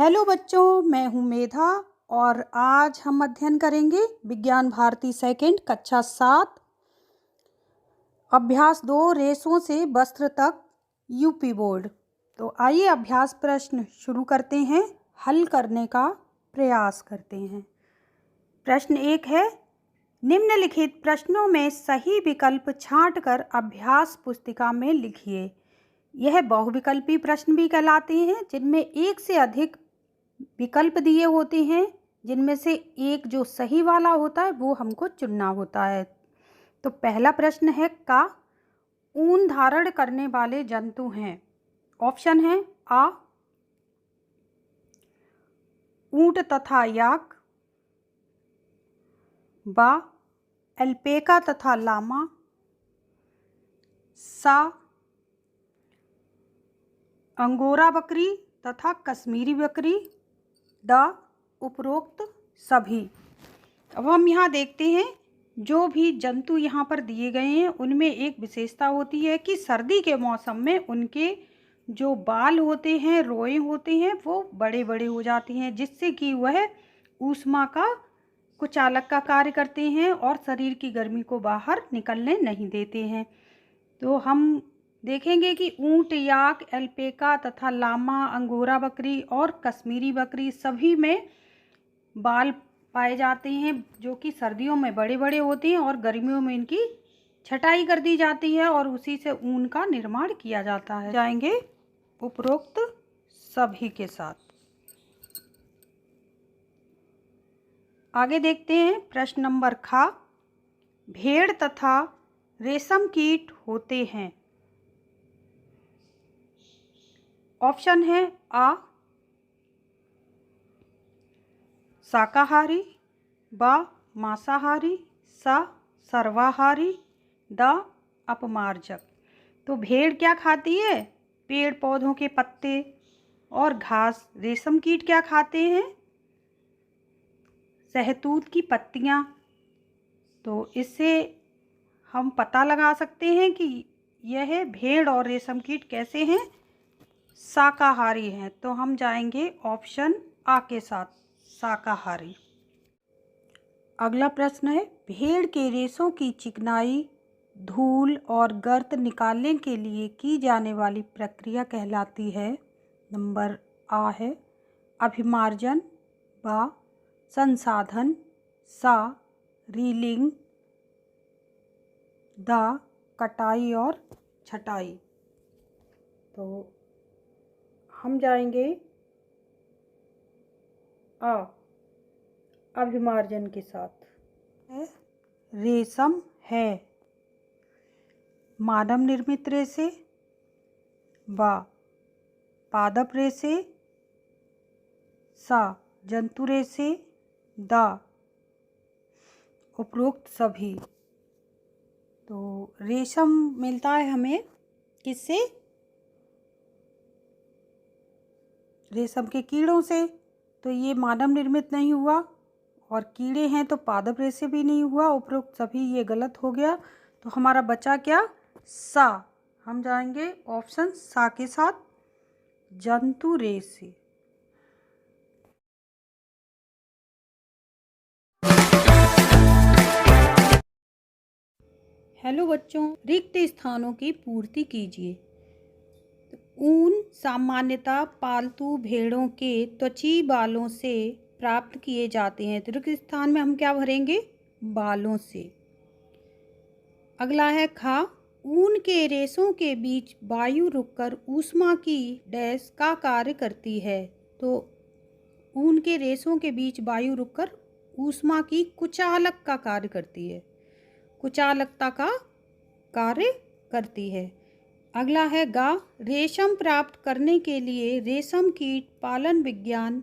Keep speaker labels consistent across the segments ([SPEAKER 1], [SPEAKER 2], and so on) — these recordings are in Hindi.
[SPEAKER 1] हेलो बच्चों, मैं हूँ मेधा और आज हम अध्ययन करेंगे विज्ञान भारती सेकंड कक्षा 7 अभ्यास 2 रेसों से वस्त्र तक यूपी बोर्ड। तो आइए अभ्यास प्रश्न शुरू करते हैं, हल करने का प्रयास करते हैं। प्रश्न 1 है, निम्नलिखित प्रश्नों में सही विकल्प छांटकर अभ्यास पुस्तिका में लिखिए। यह बहुविकल्पी प्रश्न भी कहलाते हैं, जिनमें एक से अधिक विकल्प दिए होते हैं, जिनमें से एक जो सही वाला होता है वो हमको चुनना होता है। तो पहला प्रश्न है, का ऊन धारण करने वाले जंतु हैं। ऑप्शन है आ ऊंट तथा याक, बा अल्पेका तथा लामा, सा अंगोरा बकरी तथा कश्मीरी बकरी, द उपरोक्त सभी। अब हम यहाँ देखते हैं, जो भी जंतु यहाँ पर दिए गए हैं उनमें एक विशेषता होती है कि सर्दी के मौसम में उनके जो बाल होते हैं, रोए होते हैं, वो बड़े बड़े हो जाते हैं, जिससे कि वह ऊष्मा का कुचालक का कार्य करते हैं और शरीर की गर्मी को बाहर निकलने नहीं देते हैं। तो हम देखेंगे कि ऊंट, याक, अल्पेका तथा लामा, अंगोरा बकरी और कश्मीरी बकरी सभी में बाल पाए जाते हैं, जो कि सर्दियों में बड़े बड़े होते हैं और गर्मियों में इनकी छटाई कर दी जाती है और उसी से ऊन का निर्माण किया जाता है। जाएंगे उपरोक्त सभी के साथ। आगे देखते हैं प्रश्न नंबर खा, भेड़ तथा रेशम कीट होते हैं। ऑप्शन है आ शाकाहारी, बा मांसाहारी, सा सर्वाहारी, द अपमार्जक। तो भेड़ क्या खाती है? पेड़ पौधों के पत्ते और घास। रेशम कीट क्या खाते हैं? शहतूत की पत्तियां। तो इससे हम पता लगा सकते हैं कि यह भेड़ और रेशम कीट कैसे हैं? शाकाहारी हैं। तो हम जाएंगे ऑप्शन आ के साथ, शाकाहारी। अगला प्रश्न है, भेड़ के रेशों की चिकनाई, धूल और गर्द निकालने के लिए की जाने वाली प्रक्रिया कहलाती है। नंबर आ है अभिमार्जन, बा संसाधन, सा रीलिंग, द कटाई और छटाई। तो हम जाएंगे आ अभिमार्जन के साथ। रेशम है मानव निर्मित रेशे, बा पादप रेशे, सा जंतु रेशे, दा उपरोक्त सभी। तो रेशम मिलता है हमें किससे? रेशम के कीड़ों से। तो ये मानव निर्मित नहीं हुआ, और कीड़े हैं तो पादप रेशे भी नहीं हुआ, उपरोक्त सभी ये गलत हो गया। तो हमारा बचा क्या? सा। हम जाएंगे ऑप्शन सा के साथ, जंतु रेशे। हेलो बच्चों, रिक्त स्थानों की पूर्ति कीजिए। ऊन सामान्यतः पालतू भेड़ों के त्वची बालों से प्राप्त किए जाते हैं। तो रिक्त स्थान में हम क्या भरेंगे? बालों से। अगला है खा, ऊन के रेशों के बीच वायु रुककर ऊष्मा की डैश का कार्य करती है। तो ऊन के रेशों के बीच वायु रुककर ऊष्मा की कुचालक का कार्य करती है, कुचालकता का कार्य करती है। अगला है गा, रेशम प्राप्त करने के लिए रेशम कीट पालन विज्ञान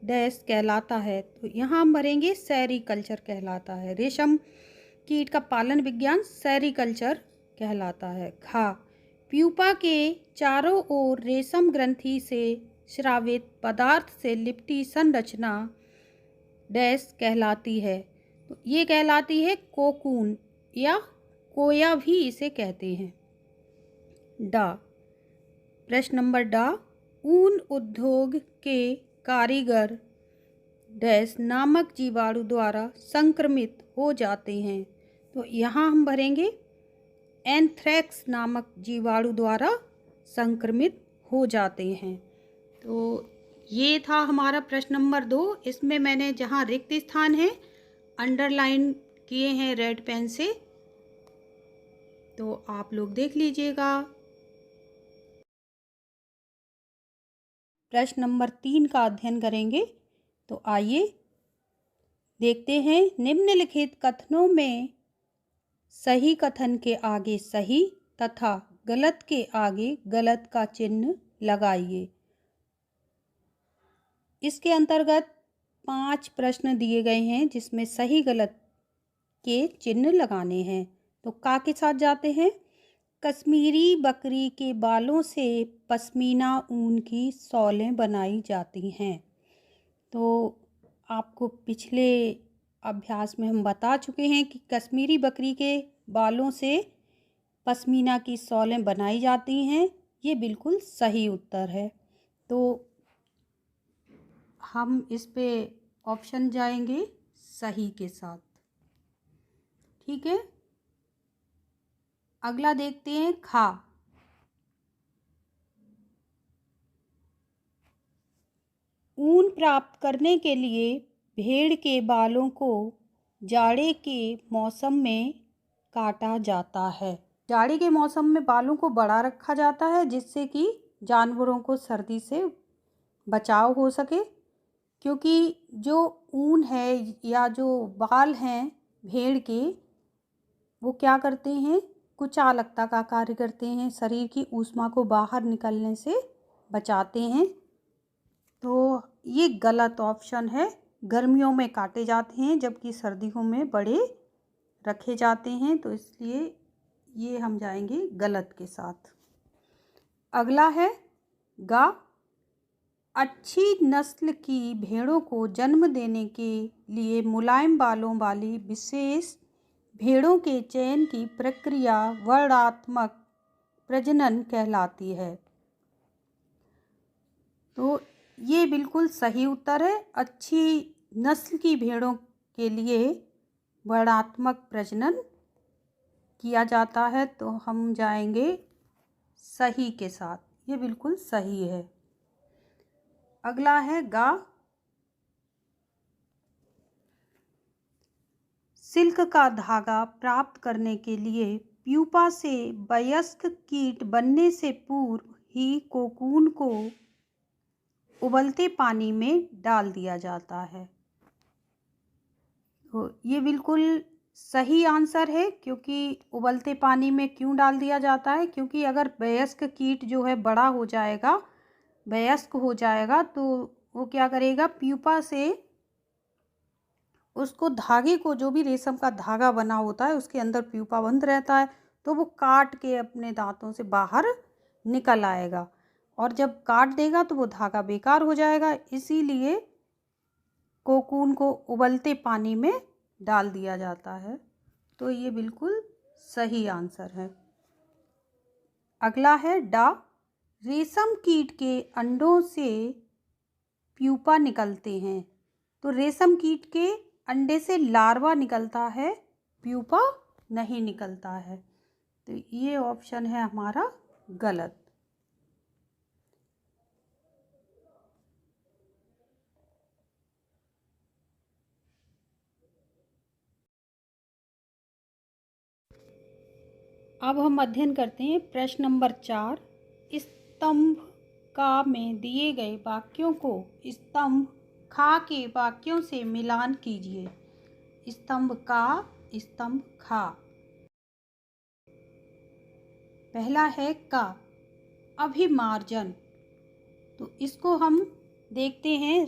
[SPEAKER 1] डैश कहलाता है। तो यहाँ हम भरेंगे सेरीकल्चर कहलाता है। रेशम कीट का पालन विज्ञान सेरीकल्चर कहलाता है। खा, प्यूपा के चारों ओर रेशम ग्रंथि से स्रावित पदार्थ से लिपटी संरचना डैश कहलाती है। तो ये कहलाती है कोकून, या कोया भी इसे कहते हैं। डा, प्रश्न नंबर डा, ऊन उद्योग के कारीगर डैश नामक जीवाणु द्वारा संक्रमित हो जाते हैं। तो यहाँ हम भरेंगे एंथ्रेक्स नामक जीवाणु द्वारा संक्रमित हो जाते हैं। तो ये था हमारा प्रश्न नंबर 2। इसमें मैंने जहाँ रिक्त स्थान है अंडरलाइन किए हैं रेड पेन से, तो आप लोग देख लीजिएगा। प्रश्न नंबर 3 का अध्ययन करेंगे। तो आइए देखते हैं। निम्नलिखित कथनों में सही कथन के आगे सही तथा गलत के आगे गलत का चिन्ह लगाइए। इसके अंतर्गत 5 प्रश्न दिए गए हैं जिसमें सही गलत के चिन्ह लगाने हैं। तो का के साथ जाते हैं। कश्मीरी बकरी के बालों से पश्मीना ऊन की शॉलें बनाई जाती हैं। तो आपको पिछले अभ्यास में हम बता चुके हैं कि कश्मीरी बकरी के बालों से पश्मीना की शॉलें बनाई जाती हैं। ये बिल्कुल सही उत्तर है। तो हम इस पे ऑप्शन जाएंगे सही के साथ। ठीक है, अगला देखते हैं खा। ऊन प्राप्त करने के लिए भेड़ के बालों को जाड़े के मौसम में काटा जाता है। जाड़े के मौसम में बालों को बड़ा रखा जाता है जिससे कि जानवरों को सर्दी से बचाव हो सके, क्योंकि जो ऊन है या जो बाल हैं भेड़ के, वो क्या करते हैं, कुचालकता का कार्य करते हैं, शरीर की ऊष्मा को बाहर निकलने से बचाते हैं। तो ये गलत ऑप्शन है। गर्मियों में काटे जाते हैं जबकि सर्दियों में बड़े रखे जाते हैं, तो इसलिए ये हम जाएंगे गलत के साथ। अगला है गा। अच्छी नस्ल की भेड़ों को जन्म देने के लिए मुलायम बालों वाली विशेष भेड़ों के चयन की प्रक्रिया वर्णात्मक प्रजनन कहलाती है। तो ये बिल्कुल सही उत्तर है। अच्छी नस्ल की भेड़ों के लिए वर्णात्मक प्रजनन किया जाता है, तो हम जाएंगे सही के साथ। ये बिल्कुल सही है। अगला है गा। सिल्क का धागा प्राप्त करने के लिए प्यूपा से वयस्क कीट बनने से पूर्व ही कोकून को उबलते पानी में डाल दिया जाता है। तो ये बिल्कुल सही आंसर है, क्योंकि उबलते पानी में क्यों डाल दिया जाता है, क्योंकि अगर वयस्क कीट जो है बड़ा हो जाएगा, वयस्क हो जाएगा, तो वो क्या करेगा, प्यूपा से उसको धागे को, जो भी रेशम का धागा बना होता है उसके अंदर प्यूपा बंद रहता है, तो वो काट के अपने दांतों से बाहर निकल आएगा, और जब काट देगा तो वो धागा बेकार हो जाएगा। इसीलिए कोकून को उबलते पानी में डाल दिया जाता है। तो ये बिल्कुल सही आंसर है। अगला है डा। रेशम कीट के अंडों से प्यूपा निकलते हैं। तो रेशम कीट के अंडे से लार्वा निकलता है, प्यूपा नहीं निकलता है। तो ये ऑप्शन है हमारा गलत। अब हम अध्ययन करते हैं प्रश्न नंबर 4। स्तंभ का में दिए गए वाक्यों को स्तंभ खा के वाक्यों से मिलान कीजिए। स्तंभ का, स्तंभ खा। पहला है का, अभिमार्जन। तो इसको हम देखते हैं।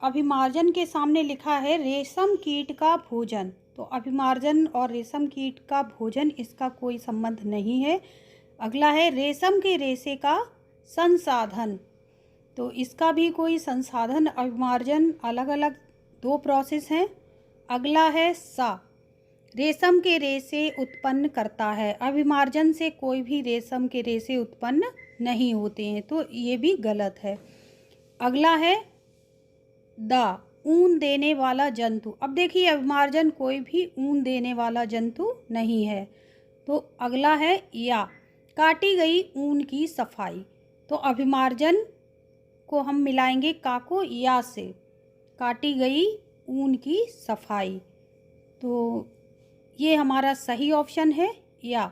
[SPEAKER 1] अभिमार्जन के सामने लिखा है रेशम कीट का भोजन। तो अभिमार्जन और रेशम कीट का भोजन, इसका कोई संबंध नहीं है। अगला है रेशम के रेशे का संसाधन। तो इसका भी कोई संसाधन, अभिमार्जन अलग अलग 2 प्रोसेस हैं। अगला है सा, रेशम के रेशे उत्पन्न करता है। अभिमार्जन से कोई भी रेशम के रेशे उत्पन्न नहीं होते हैं, तो ये भी गलत है। अगला है द, ऊन देने वाला जंतु। अब देखिए अभिमार्जन कोई भी ऊन देने वाला जंतु नहीं है। तो अगला है या, काटी गई ऊन की सफाई। तो अभिमार्जन को हम मिलाएंगे का को या से, काटी गई ऊन की सफाई। तो ये हमारा सही ऑप्शन है या।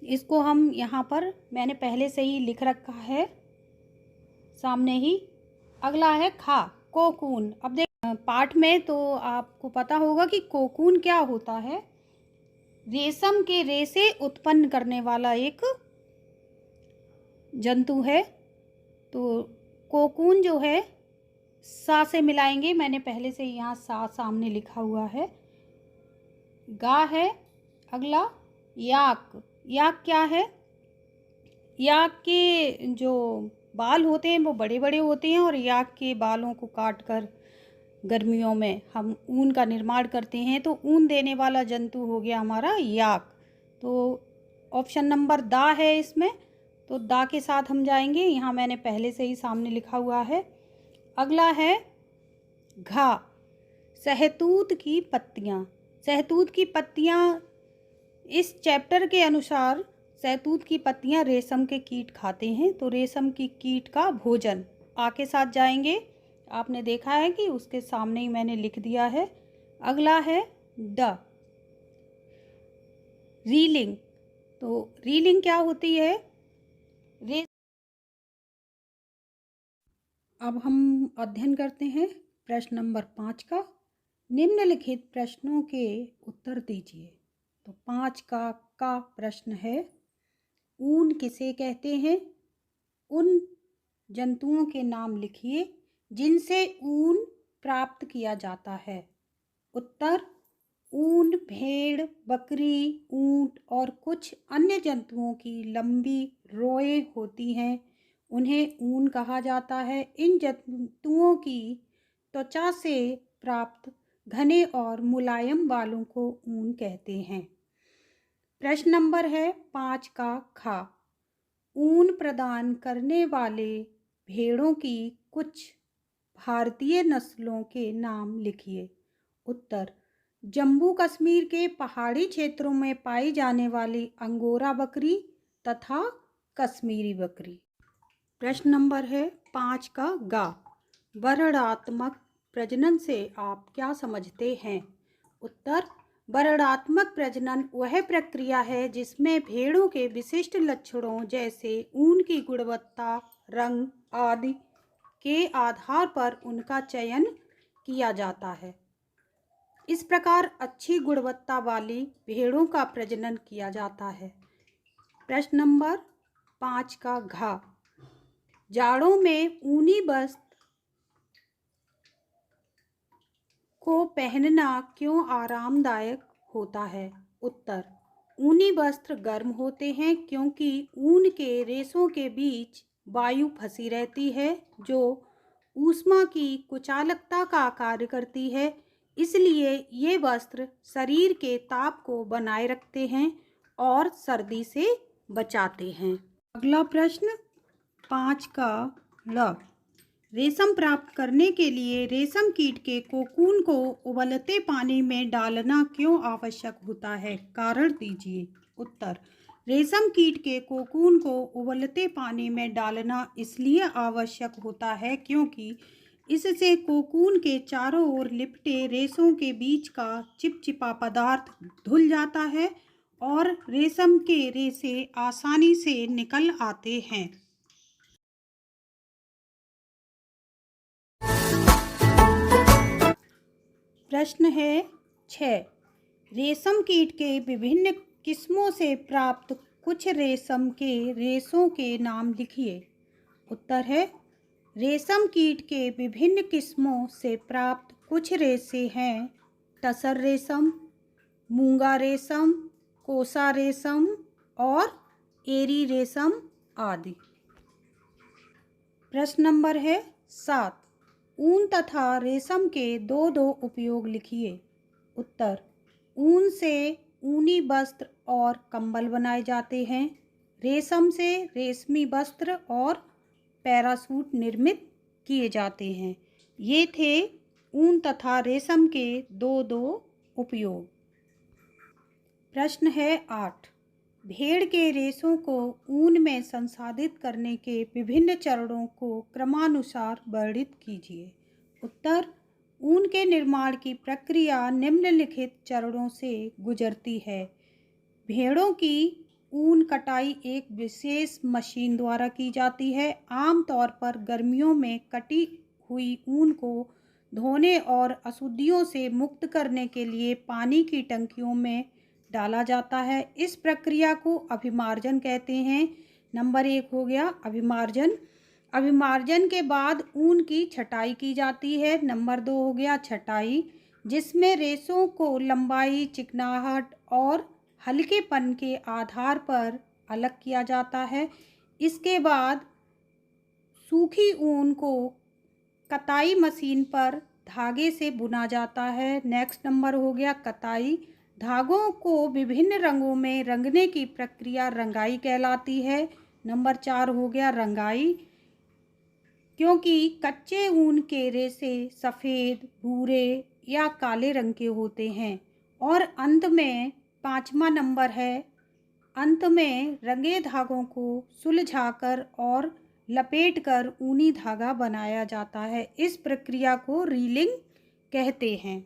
[SPEAKER 1] इसको हम यहाँ पर मैंने पहले से ही लिख रखा है सामने ही। अगला है खा, कोकून। अब देख पाठ में तो आपको पता होगा कि कोकून क्या होता है। रेशम के रेशे उत्पन्न करने वाला एक जंतु है। तो कोकून जो है सा से मिलाएंगे, मैंने पहले से यहाँ सा सामने लिखा हुआ है। गा है। अगला याक, याक क्या है? याक के जो बाल होते हैं वो बड़े बड़े होते हैं और याक के बालों को काट कर गर्मियों में हम ऊन का निर्माण करते हैं। तो ऊन देने वाला जंतु हो गया हमारा याक। तो ऑप्शन नंबर दा है इसमें। तो दा के साथ हम जाएंगे, यहाँ मैंने पहले से ही सामने लिखा हुआ है। अगला है घा, सहतूत की पत्तियाँ। सहतूत की पत्तियाँ, इस चैप्टर के अनुसार सहतूत की पत्तियाँ रेशम के कीट खाते हैं। तो रेशम की कीट का भोजन आ के साथ जाएंगे। आपने देखा है कि उसके सामने ही मैंने लिख दिया है। अगला है ड, रीलिंग। तो रीलिंग क्या होती है? अब हम अध्ययन करते हैं प्रश्न नंबर 5 का। निम्नलिखित प्रश्नों के उत्तर दीजिए। तो 5 का प्रश्न है, ऊन किसे कहते हैं? उन जंतुओं के नाम लिखिए जिनसे ऊन प्राप्त किया जाता है। उत्तर, ऊन भेड़, बकरी, ऊंट और कुछ अन्य जंतुओं की लंबी रोएं होती हैं, उन्हें ऊन कहा जाता है। इन जंतुओं की त्वचा से प्राप्त घने और मुलायम बालों को ऊन कहते हैं। प्रश्न नंबर है 5 का खा, ऊन प्रदान करने वाले भेड़ों की कुछ भारतीय नस्लों के नाम लिखिए। उत्तर, जम्मू कश्मीर के पहाड़ी क्षेत्रों में पाई जाने वाली अंगोरा बकरी तथा कश्मीरी बकरी। प्रश्न नंबर है 5 का गा, वर्णात्मक प्रजनन से आप क्या समझते हैं? उत्तर, वर्णात्मक प्रजनन वह प्रक्रिया है जिसमें भेड़ों के विशिष्ट लक्षणों जैसे ऊन की गुणवत्ता, रंग आदि के आधार पर उनका चयन किया जाता है। इस प्रकार अच्छी गुणवत्ता वाली भेड़ों का प्रजनन किया जाता है। प्रश्न नंबर 5 का घा, जाड़ों में ऊनी वस्त्र को पहनना क्यों आरामदायक होता है? उत्तर, ऊनी वस्त्र गर्म होते हैं क्योंकि ऊन के रेशों के बीच वायु फंसी रहती है जो ऊष्मा की कुचालकता का कार्य करती है। इसलिए ये वस्त्र शरीर के ताप को बनाए रखते हैं और सर्दी से बचाते हैं। अगला प्रश्न 5 का ल, रेशम प्राप्त करने के लिए रेशम कीट के कोकून को उबलते पानी में डालना क्यों आवश्यक होता है? कारण दीजिए। उत्तर, रेशम कीट के कोकून को उबलते पानी में डालना इसलिए आवश्यक होता है क्योंकि इससे कोकून के चारों ओर लिपटे रेशों के बीच का चिपचिपा पदार्थ धुल जाता है और रेशम के रेशे आसानी से निकल आते हैं। प्रश्न है 6, रेशम कीट के विभिन्न किस्मों से प्राप्त कुछ रेशम के रेशों के नाम लिखिए। उत्तर है, रेशम कीट के विभिन्न किस्मों से प्राप्त कुछ रेशे हैं टसर रेशम, मूंगा रेशम, कोसा रेशम और एरी रेशम आदि। प्रश्न नंबर है 7, ऊन तथा रेशम के दो उपयोग लिखिए। उत्तर, ऊन से ऊनी वस्त्र और कंबल बनाए जाते हैं। रेशम से रेशमी वस्त्र और पैरासूट निर्मित किए जाते हैं। ये थे ऊन तथा रेशम के दो दो उपयोग। प्रश्न है 8। भेड़ के रेशों को ऊन में संसाधित करने के विभिन्न चरणों को क्रमानुसार वर्णित कीजिए। उत्तर: ऊन के निर्माण की प्रक्रिया निम्नलिखित चरणों से गुजरती है। भेड़ों की ऊन कटाई एक विशेष मशीन द्वारा की जाती है। आमतौर पर गर्मियों में कटी हुई ऊन को धोने और अशुद्धियों से मुक्त करने के लिए पानी की टंकियों में डाला जाता है। इस प्रक्रिया को अभिमार्जन कहते हैं। नंबर 1 हो गया अभिमार्जन। अभिमार्जन के बाद ऊन की छटाई की जाती है। नंबर 2 हो गया छटाई, जिसमें रेशों को लंबाई, चिकनाहट और हल्केपन के आधार पर अलग किया जाता है। इसके बाद सूखी ऊन को कताई मशीन पर धागे से बुना जाता है। नेक्स्ट नंबर हो गया कताई। धागों को विभिन्न रंगों में रंगने की प्रक्रिया रंगाई कहलाती है। नंबर 4 हो गया रंगाई। क्योंकि कच्चे ऊन के रेशे सफ़ेद, भूरे या काले रंग के होते हैं। और अंत में 5वां नंबर है, अंत में रंगे धागों को सुलझाकर और लपेटकर ऊनी धागा बनाया जाता है। इस प्रक्रिया को रीलिंग कहते हैं।